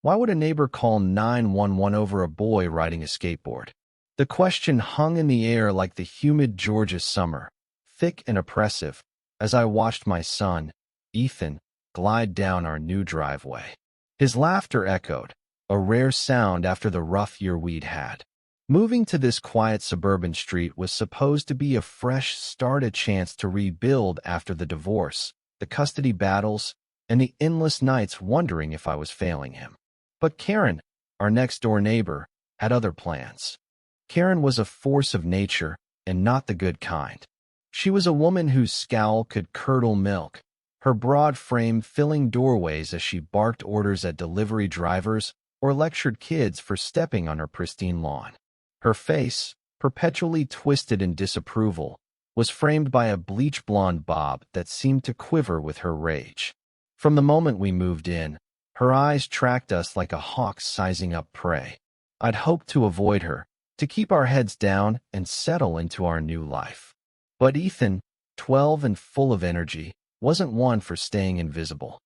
Why would a neighbor call 911 over a boy riding a skateboard? The question hung in the air like the humid Georgia summer, thick and oppressive, as I watched my son, Ethan, glide down our new driveway. His laughter echoed, a rare sound after the rough year we'd had. Moving to this quiet suburban street was supposed to be a fresh start, a chance to rebuild after the divorce, the custody battles, and the endless nights wondering if I was failing him. But Karen, our next-door neighbor, had other plans. Karen was a force of nature, and not the good kind. She was a woman whose scowl could curdle milk, her broad frame filling doorways as she barked orders at delivery drivers or lectured kids for stepping on her pristine lawn. Her face, perpetually twisted in disapproval, was framed by a bleach-blonde bob that seemed to quiver with her rage. From the moment we moved in, her eyes tracked us like a hawk sizing up prey. I'd hoped to avoid her, to keep our heads down and settle into our new life. But Ethan, 12 and full of energy, wasn't one for staying invisible.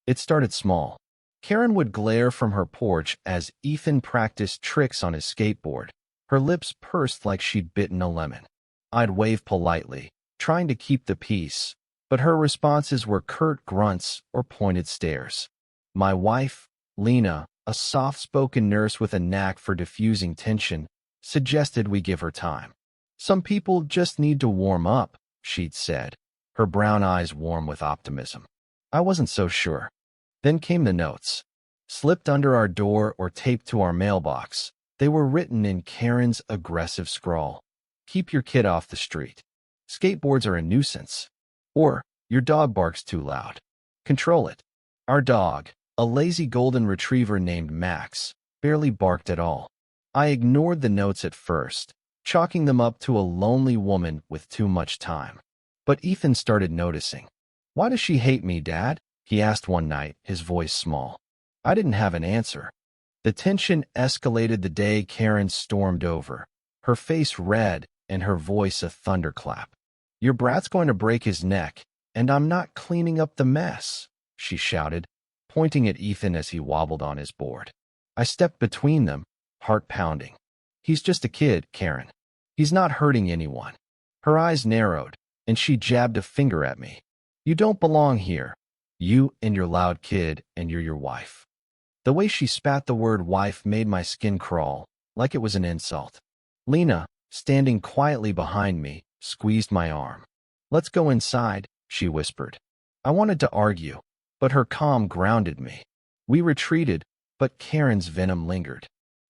It started small. Karen would glare from her porch as Ethan practiced tricks on his skateboard, her lips pursed like she'd bitten a lemon. I'd wave politely, trying to keep the peace, but her responses were curt grunts or pointed stares. My wife, Lena, a soft-spoken nurse with a knack for diffusing tension, suggested we give her time. Some people just need to warm up, she'd said, her brown eyes warm with optimism. I wasn't so sure. Then came the notes. Slipped under our door or taped to our mailbox, they were written in Karen's aggressive scrawl. Keep your kid off the street. Skateboards are a nuisance. Or, your dog barks too loud. Control it. Our dog, a lazy golden retriever named Max, barely barked at all. I ignored the notes at first, chalking them up to a lonely woman with too much time. But Ethan started noticing. Why does she hate me, Dad? He asked one night, his voice small. I didn't have an answer. The tension escalated the day Karen stormed over, her face red and her voice a thunderclap. Your brat's going to break his neck, and I'm not cleaning up the mess, she shouted, pointing at Ethan as he wobbled on his board. I stepped between them, heart pounding. He's just a kid, Karen. He's not hurting anyone. Her eyes narrowed, and she jabbed a finger at me. You don't belong here. You and your loud kid, and you're your wife. The way she spat the word wife made my skin crawl, like it was an insult. Lena, standing quietly behind me, squeezed my arm. Let's go inside, she whispered. I wanted to argue, but her calm grounded me. We retreated, but Karen's venom lingered.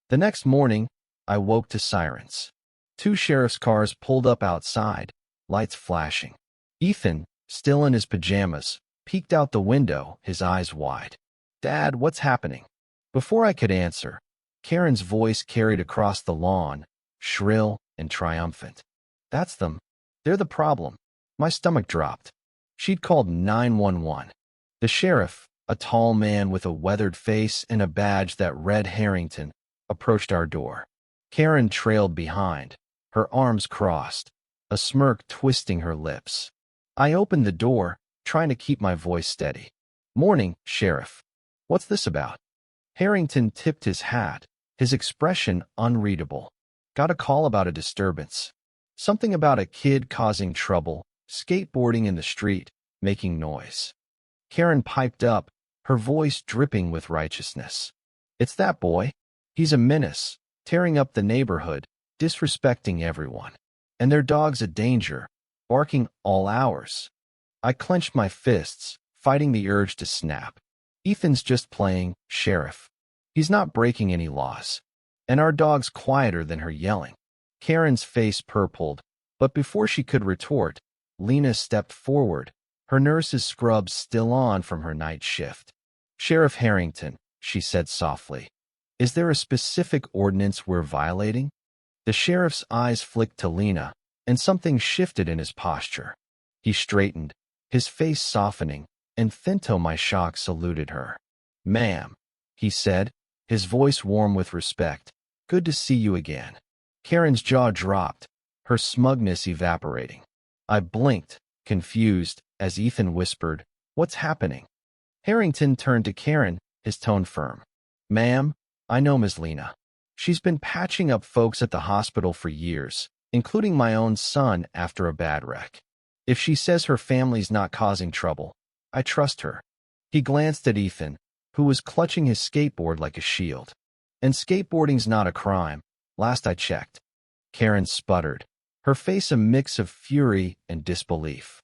The next morning, I woke to sirens. 2 sheriff's cars pulled up outside, lights flashing. Ethan, still in his pajamas, peeked out the window, his eyes wide. Dad, what's happening? Before I could answer, Karen's voice carried across the lawn, shrill and triumphant. That's them. They're the problem. My stomach dropped. She'd called 911. The sheriff, a tall man with a weathered face and a badge that read Harrington, approached our door. Karen trailed behind, her arms crossed, a smirk twisting her lips. I opened the door, trying to keep my voice steady. Morning, Sheriff. What's this about? Harrington tipped his hat, his expression unreadable. Got a call about a disturbance. Something about a kid causing trouble, skateboarding in the street, making noise. Karen piped up, her voice dripping with righteousness. It's that boy. He's a menace, tearing up the neighborhood, disrespecting everyone. And their dog's a danger, barking all hours. I clenched my fists, fighting the urge to snap. Ethan's just playing sheriff. He's not breaking any laws. And our dog's quieter than her yelling. Karen's face purpled, but before she could retort, Lena stepped forward, her nurse's scrubs still on from her night shift. Sheriff Harrington, she said softly, is there a specific ordinance we're violating? The sheriff's eyes flicked to Lena, and something shifted in his posture. He straightened, his face softening, and Thinto, my shock, saluted her. Ma'am, he said, his voice warm with respect. Good to see you again. Karen's jaw dropped, her smugness evaporating. I blinked, confused, as Ethan whispered, What's happening? Harrington turned to Karen, his tone firm. Ma'am, I know Ms. Lena. She's been patching up folks at the hospital for years, including my own son after a bad wreck. If she says her family's not causing trouble, I trust her. He glanced at Ethan, who was clutching his skateboard like a shield. And skateboarding's not a crime, last I checked. Karen sputtered, her face a mix of fury and disbelief.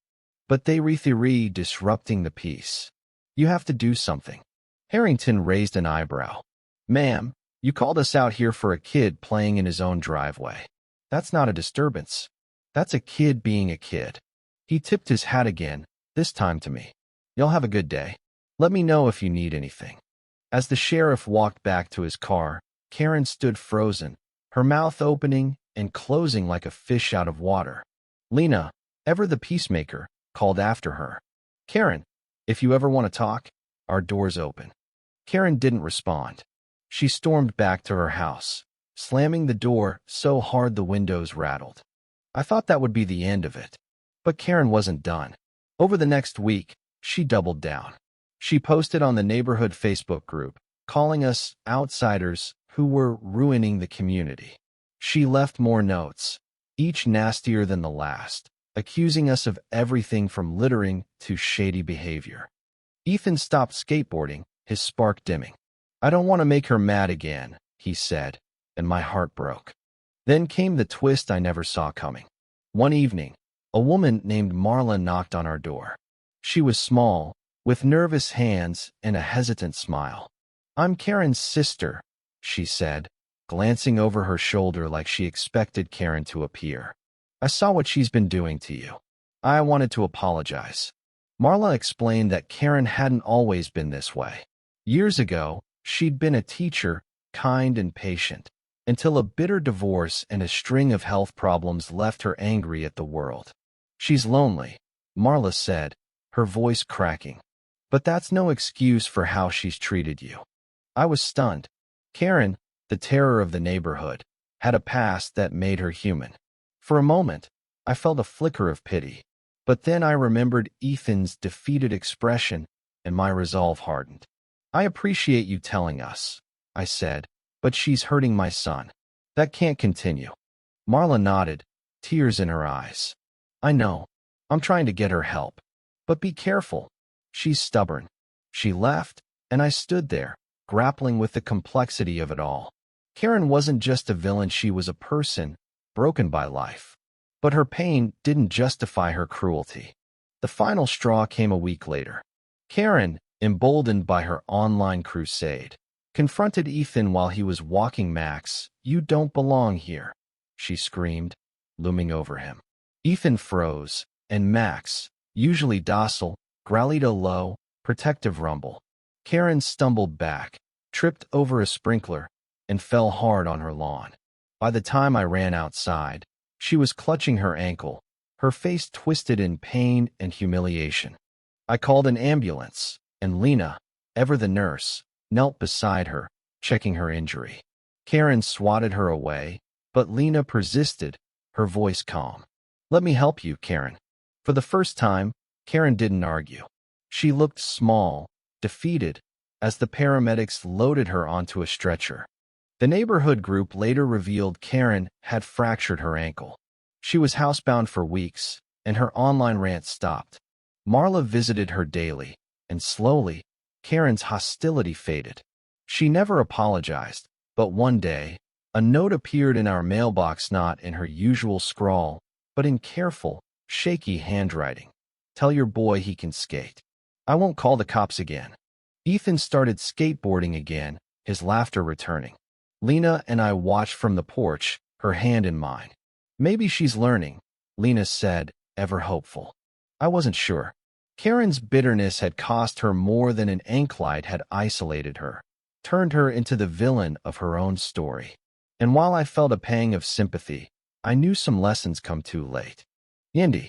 But they re disrupting the peace. You have to do something. Harrington raised an eyebrow. Ma'am, you called us out here for a kid playing in his own driveway. That's not a disturbance. That's a kid being a kid. He tipped his hat again, this time to me. You'll have a good day. Let me know if you need anything. As the sheriff walked back to his car, Karen stood frozen, her mouth opening and closing like a fish out of water. Lena, ever the peacemaker, called after her. Karen, if you ever want to talk, our door's open. Karen didn't respond. She stormed back to her house, slamming the door so hard the windows rattled. I thought that would be the end of it. But Karen wasn't done. Over the next week, she doubled down. She posted on the neighborhood Facebook group, calling us outsiders who were ruining the community. She left more notes, each nastier than the last, accusing us of everything from littering to shady behavior. Ethan stopped skateboarding, his spark dimming. I don't want to make her mad again, he said, and my heart broke. Then came the twist I never saw coming. One evening, a woman named Marla knocked on our door. She was small, with nervous hands and a hesitant smile. I'm Karen's sister, she said, glancing over her shoulder like she expected Karen to appear. I saw what she's been doing to you. I wanted to apologize. Marla explained that Karen hadn't always been this way. Years ago, she'd been a teacher, kind and patient, until a bitter divorce and a string of health problems left her angry at the world. She's lonely, Marla said, her voice cracking. But that's no excuse for how she's treated you. I was stunned. Karen, the terror of the neighborhood, had a past that made her human. For a moment, I felt a flicker of pity. But then I remembered Ethan's defeated expression, and my resolve hardened. I appreciate you telling us, I said, but she's hurting my son. That can't continue. Marla nodded, tears in her eyes. I know. I'm trying to get her help. But be careful. She's stubborn. She left, and I stood there, grappling with the complexity of it all. Karen wasn't just a villain, she was a person, broken by life. But her pain didn't justify her cruelty. The final straw came a week later. Karen, emboldened by her online crusade, confronted Ethan while he was walking Max. You don't belong here, she screamed, looming over him. Ethan froze, and Max, usually docile, growled a low, protective rumble. Karen stumbled back, tripped over a sprinkler, and fell hard on her lawn. By the time I ran outside, she was clutching her ankle, her face twisted in pain and humiliation. I called an ambulance, and Lena, ever the nurse, knelt beside her, checking her injury. Karen swatted her away, but Lena persisted, her voice calm. Let me help you, Karen. For the first time, Karen didn't argue. She looked small, defeated, as the paramedics loaded her onto a stretcher. The neighborhood group later revealed Karen had fractured her ankle. She was housebound for weeks, and her online rant stopped. Marla visited her daily, and slowly, Karen's hostility faded. She never apologized, but one day, a note appeared in our mailbox, not in her usual scrawl, but in careful, shaky handwriting. Tell your boy he can skate. I won't call the cops again. Ethan started skateboarding again, his laughter returning. Lena and I watched from the porch, her hand in mine. Maybe she's learning, Lena said, ever hopeful. I wasn't sure. Karen's bitterness had cost her more than an anklet had isolated her, turned her into the villain of her own story. And while I felt a pang of sympathy, I knew some lessons come too late. Yindi.